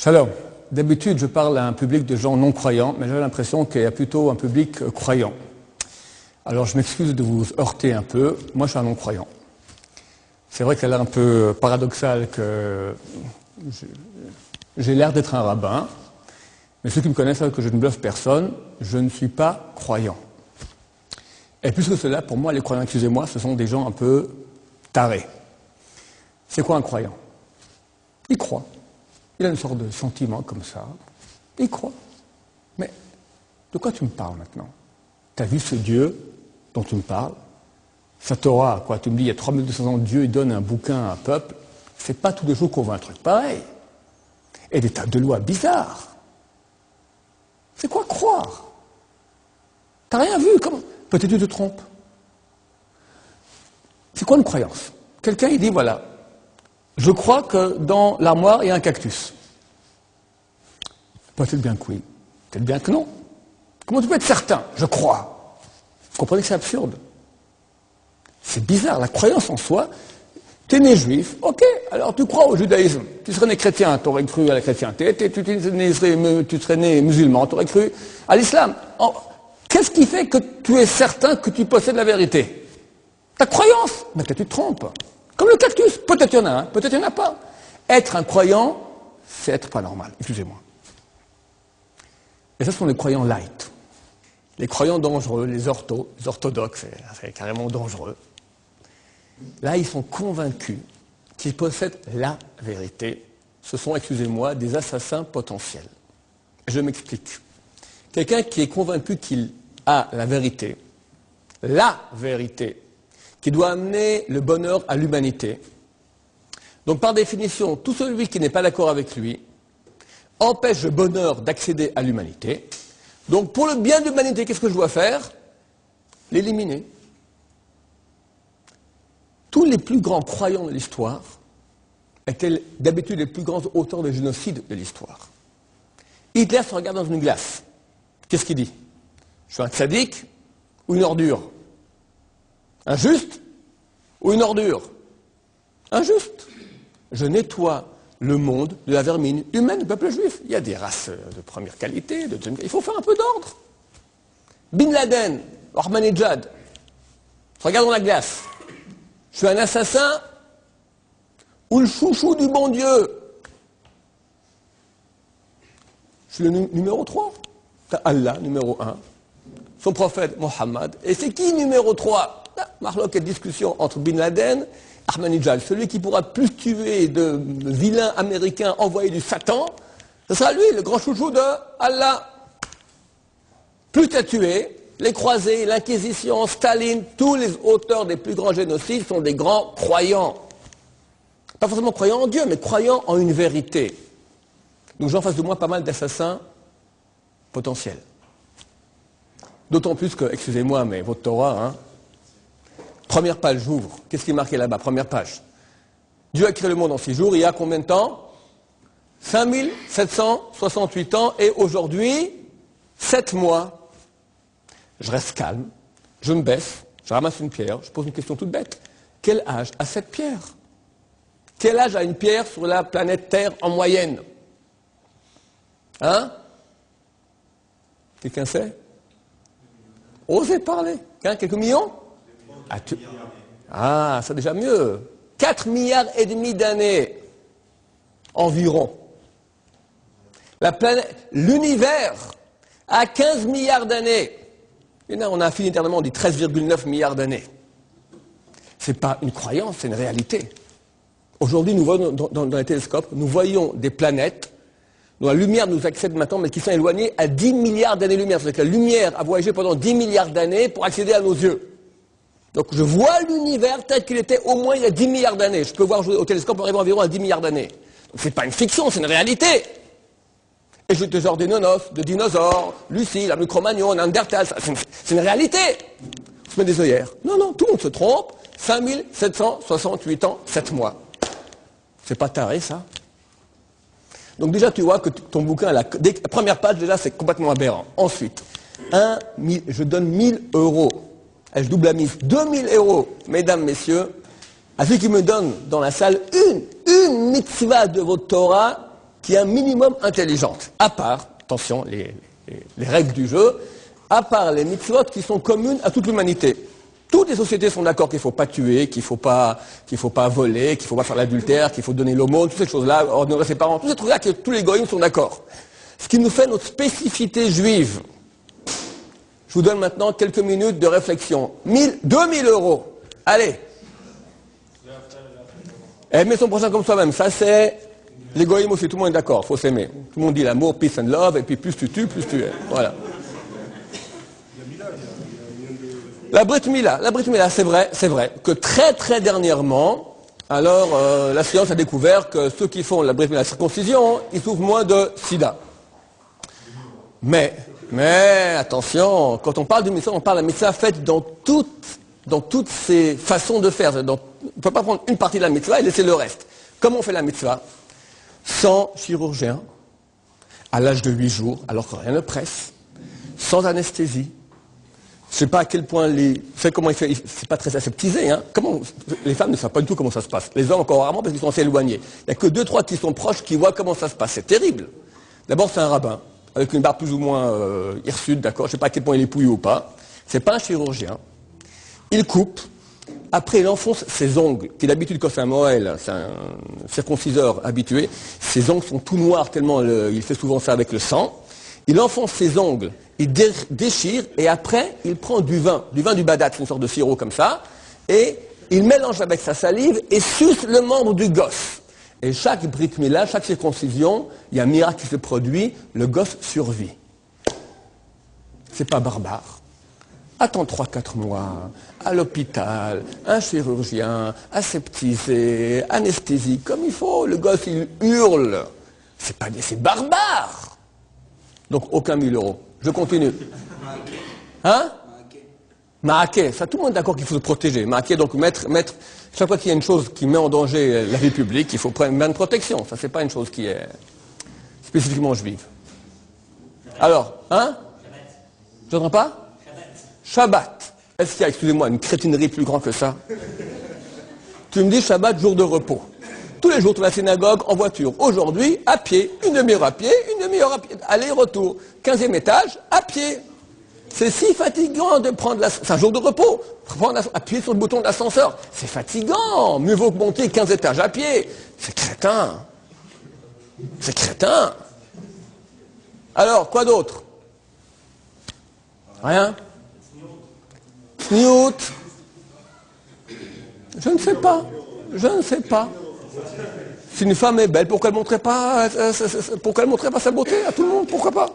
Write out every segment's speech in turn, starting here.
Shalom. D'habitude, je parle à un public de gens non croyants, mais j'ai l'impression qu'il y a plutôt un public croyant. Alors, je m'excuse de vous heurter un peu. Moi, je suis un non-croyant. C'est vrai qu'elle est un peu paradoxal que j'ai l'air d'être un rabbin, mais ceux qui me connaissent savent que je ne bluffe personne. Je ne suis pas croyant. Et plus que cela, pour moi, les croyants, excusez-moi, ce sont des gens un peu tarés. C'est quoi un croyant? Il croit. Il a une sorte de sentiment comme ça. Il croit. Mais de quoi tu me parles maintenant? Tu as vu ce Dieu dont tu me parles? Sa Torah, quoi? Tu me dis, il y a 3200 ans, Dieu il donne un bouquin à un peuple. C'est pas tous les jours qu'on voit un truc pareil. Et des tas de lois bizarres. C'est quoi croire? T'as rien vu? Comment? Peut-être tu te trompes. C'est quoi une croyance? Quelqu'un, il dit, voilà, je crois que dans l'armoire, il y a un cactus. Peut-être bien que oui, peut-être bien que non. Comment tu peux être certain? Je crois. Vous comprenez que c'est absurde? C'est bizarre, la croyance en soi. Tu es né juif, ok, alors tu crois au judaïsme. Tu serais né chrétien, tu aurais cru à la chrétienté. Tu serais né musulman, tu aurais cru à l'islam. Qu'est-ce qui fait que tu es certain que tu possèdes la vérité? Ta croyance. Mais peut-être tu te trompes. Comme le cactus, peut-être il y en a un, peut-être il n'y en a pas. Être un croyant, c'est être pas normal, excusez-moi. Et ça, ce sont les croyants light. Les croyants dangereux, les orthodoxes, c'est carrément dangereux. Là, ils sont convaincus qu'ils possèdent la vérité. Ce sont, excusez-moi, des assassins potentiels. Je m'explique. Quelqu'un qui est convaincu qu'il a la vérité, qui doit amener le bonheur à l'humanité. Donc, par définition, tout celui qui n'est pas d'accord avec lui empêche le bonheur d'accéder à l'humanité. Donc, pour le bien de l'humanité, qu'est-ce que je dois faire? L'éliminer. Tous les plus grands croyants de l'histoire étaient d'habitude les plus grands auteurs de génocides de l'histoire. Hitler se regarde dans une glace. Qu'est-ce qu'il dit? Je suis un tzaddik ou une ordure? Un juste ou une ordure? Un juste. Je nettoie le monde de la vermine humaine du peuple juif. Il y a des races de première qualité, il faut faire un peu d'ordre. Bin Laden, Ahmadinejad, regarde dans la glace. Je suis un assassin ou le chouchou du bon Dieu? Je suis le numéro 3. T'as Allah, numéro 1. Son prophète, Mohammed. Et c'est qui numéro 3? Marlock, quelle discussion entre Bin Laden, Ahmadinejad, celui qui pourra plus tuer de vilains américains envoyés du Satan, ce sera lui, le grand chouchou de Allah. Plus tu as tué, les croisés, l'Inquisition, Staline, tous les auteurs des plus grands génocides sont des grands croyants. Pas forcément croyants en Dieu, mais croyants en une vérité. Donc j'ai en face de moi pas mal d'assassins potentiels. D'autant plus que, excusez-moi, mais votre Torah, hein, première page, j'ouvre. Qu'est-ce qui est marqué là-bas? Première page. Dieu a créé le monde en 6 jours, il y a combien de temps? 5768 ans, et aujourd'hui, 7 mois. Je reste calme, je me baisse, je ramasse une pierre, je pose une question toute bête. Quel âge a cette pierre? Quel âge a une pierre sur la planète Terre en moyenne? Hein? Quelqu'un sait? Osez parler. Quelques millions? C'est déjà mieux. 4 milliards et demi d'années environ. La planète, l'univers a 15 milliards d'années. Et là, on a infini éternellement, on dit 13,9 milliards d'années. Ce n'est pas une croyance, c'est une réalité. Aujourd'hui, nous voyons dans les télescopes, nous voyons des planètes dont la lumière nous accède maintenant, mais qui sont éloignées à 10 milliards d'années-lumière. C'est-à-dire que la lumière a voyagé pendant 10 milliards d'années pour accéder à nos yeux. Donc je vois l'univers tel qu'il était au moins il y a 10 milliards d'années. Je peux voir au télescope en arrivant environ à 10 milliards d'années. Donc c'est pas une fiction, c'est une réalité. Et je te genre des nonos, de dinosaures, Lucie, la Micro-Magnon, Néandertal, c'est une réalité. On se met des œillères. Non, tout le monde se trompe. 5768 ans, 7 mois. C'est pas taré, ça? Donc déjà, tu vois que ton bouquin, la première page, déjà, c'est complètement aberrant. Ensuite, je donne 1000 euros. Et je double la mise. 2000 euros, mesdames, messieurs, à ceux qui me donnent dans la salle une mitzvah de votre Torah qui est un minimum intelligente, à part, attention, les règles du jeu, à part les mitzvot qui sont communes à toute l'humanité. Toutes les sociétés sont d'accord qu'il ne faut pas tuer, qu'il ne faut pas voler, qu'il ne faut pas faire l'adultère, qu'il faut donner l'aumône, toutes ces choses-là, honorer ses parents, tous ces trucs-là que tous les goïms sont d'accord. Ce qui nous fait notre spécificité juive. Je vous donne maintenant quelques minutes de réflexion. 2000 euros. Allez. Aimer son prochain comme soi-même. Ça, c'est l'égoïsme aussi. Tout le monde est d'accord. Il faut s'aimer. Tout le monde dit l'amour, peace and love. Et puis plus tu tues, plus tu es. Voilà. La Brit Mila, c'est vrai que très très dernièrement, alors la science a découvert que ceux qui font la Brit Mila, la circoncision, ils souffrent moins de sida. Mais attention, quand on parle de mitzvah, on parle de la mitzvah faite dans toutes ses façons de faire. On ne peut pas prendre une partie de la mitzvah et laisser le reste. Comment on fait la mitzvah? Sans chirurgien, à l'âge de 8 jours, alors que rien ne presse, sans anesthésie. Je ne sais pas à quel point comment il fait, c'est pas très aseptisé, hein. Les femmes ne savent pas du tout comment ça se passe. Les hommes encore rarement parce qu'ils sont assez éloignés. Il n'y a que 2-3 qui sont proches qui voient comment ça se passe. C'est terrible. D'abord, c'est un rabbin, avec une barbe plus ou moins hirsute, d'accord. Je ne sais pas à quel point il est pouillé ou pas. C'est pas un chirurgien. Il coupe. Après, il enfonce ses ongles, qui d'habitude, quand c'est un Moël, c'est un circonciseur habitué, ses ongles sont tout noirs tellement il fait souvent ça avec le sang. Il enfonce ses ongles, il déchire, et après, il prend du vin du badat, une sorte de sirop comme ça, et il mélange avec sa salive et suce le membre du gosse. Et chaque brit mila, chaque circoncision, il y a un miracle qui se produit, le gosse survit. C'est pas barbare. Attends 3-4 mois, à l'hôpital, un chirurgien, aseptisé, anesthésie, comme il faut, le gosse il hurle. C'est barbare. Donc aucun 1000 euros. Je continue. Hein? Maaké. Ça, tout le monde est d'accord qu'il faut se protéger. Maaké, donc mettre, chaque fois qu'il y a une chose qui met en danger la vie publique, il faut prendre une protection. Ça, c'est pas une chose qui est spécifiquement juive. Alors, hein? Je n'entends pas? Shabbat. Est-ce qu'il y a, excusez-moi, une crétinerie plus grande que ça? Tu me dis Shabbat, jour de repos. Tous les jours, tu vas à la synagogue en voiture. Aujourd'hui, à pied, une demi-heure à pied, aller-retour. 15e étage, à pied. C'est si fatigant de prendre c'est un jour de repos. Appuyer sur le bouton de l'ascenseur. C'est fatigant. Mieux vaut que monter 15 étages à pied. C'est crétin. C'est crétin. Alors, quoi d'autre? Rien? Sniout. Je ne sais pas. Si une femme est belle, pourquoi elle ne montrait pas sa beauté à tout le monde? Pourquoi pas?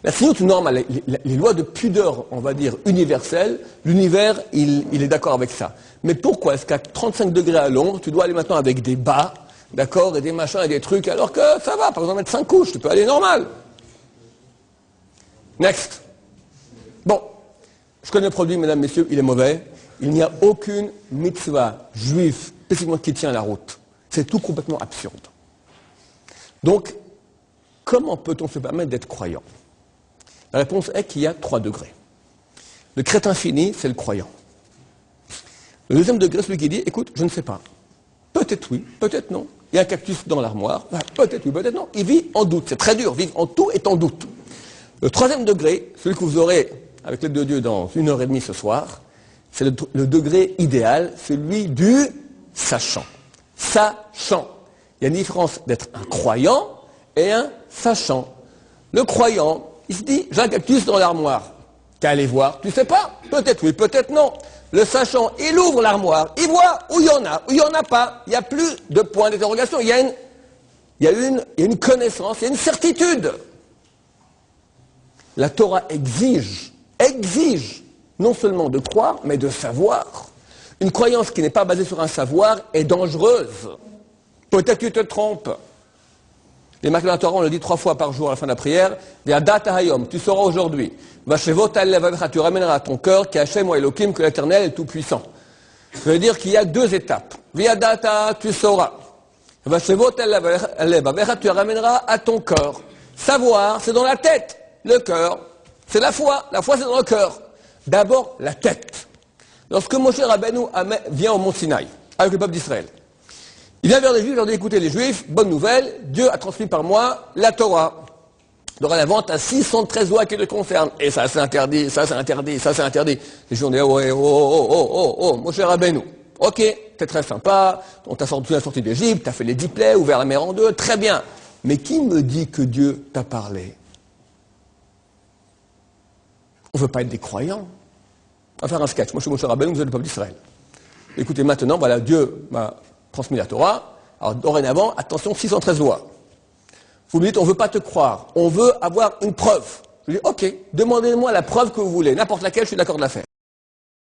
La sniout normale, les lois de pudeur, on va dire, universelles, l'univers, il est d'accord avec ça. Mais pourquoi est-ce qu'à 35 degrés à Londres, tu dois aller maintenant avec des bas, d'accord, et des machins et des trucs, alors que ça va, par exemple, mettre 5 couches, tu peux aller normal. Next. Bon, je connais le produit, mesdames, messieurs, il est mauvais. Il n'y a aucune mitzvah juive spécifiquement qui tient la route. C'est tout complètement absurde. Donc, comment peut-on se permettre d'être croyant? La réponse est qu'il y a 3 degrés. Le crétin fini, c'est le croyant. Le deuxième degré, celui qui dit, écoute, je ne sais pas. Peut-être oui, peut-être non. Il y a un cactus dans l'armoire. Peut-être oui, peut-être non. Il vit en doute. C'est très dur. Vivre en tout est en doute. Le troisième degré, celui que vous aurez avec l'aide de Dieu dans 1h30 ce soir, c'est le degré idéal, celui du sachant. Sachant. Il y a une différence d'être un croyant et un sachant. Le croyant, il se dit, j'ai un cactus dans l'armoire. T'as allé voir, tu sais pas? Peut-être oui, peut-être non. Le sachant, il ouvre l'armoire, il voit où il y en a, où il n'y en a pas. Il n'y a plus de point d'interrogation. Il y a une connaissance, il y a une certitude. La Torah exige non seulement de croire, mais de savoir. Une croyance qui n'est pas basée sur un savoir est dangereuse. Peut-être que tu te trompes. Les marques de la Torah, on le dit 3 fois par jour à la fin de la prière. Tu sauras aujourd'hui. Tu ramèneras à ton cœur qu'Hachem ou Elohim, que l'Éternel est tout-puissant. Ça veut dire qu'il y a 2 étapes. Tu sauras. Tu ramèneras à ton cœur. Savoir, c'est dans la tête. Le cœur, c'est la foi. La foi, c'est dans le cœur. D'abord, la tête. Lorsque Moshe Rabbeinu vient au mont Sinaï, avec le peuple d'Israël, Il vient vers les Juifs, il leur dit, écoutez les Juifs, bonne nouvelle, Dieu a transmis par moi la Torah. Dorénavant, tu as 613 lois qui te concernent. Et ça, c'est interdit, ça, c'est interdit, ça, c'est interdit. Les gens disent, ouais, mon cher Rabbeinu. Ok, t'es très sympa, on t'a sorti d'Égypte, t'as fait les 10 plaies, ouvert la mer en deux, très bien. Mais qui me dit que Dieu t'a parlé? On ne veut pas être des croyants. On va faire un sketch. Moi, je suis mon cher Rabbeinu, vous êtes le peuple d'Israël. Écoutez, maintenant, voilà, Dieu m'a transmis la Torah. Alors, dorénavant, attention, 613 lois. Vous me dites, on ne veut pas te croire, on veut avoir une preuve. Je dis, ok, demandez-moi la preuve que vous voulez, n'importe laquelle, je suis d'accord de la faire.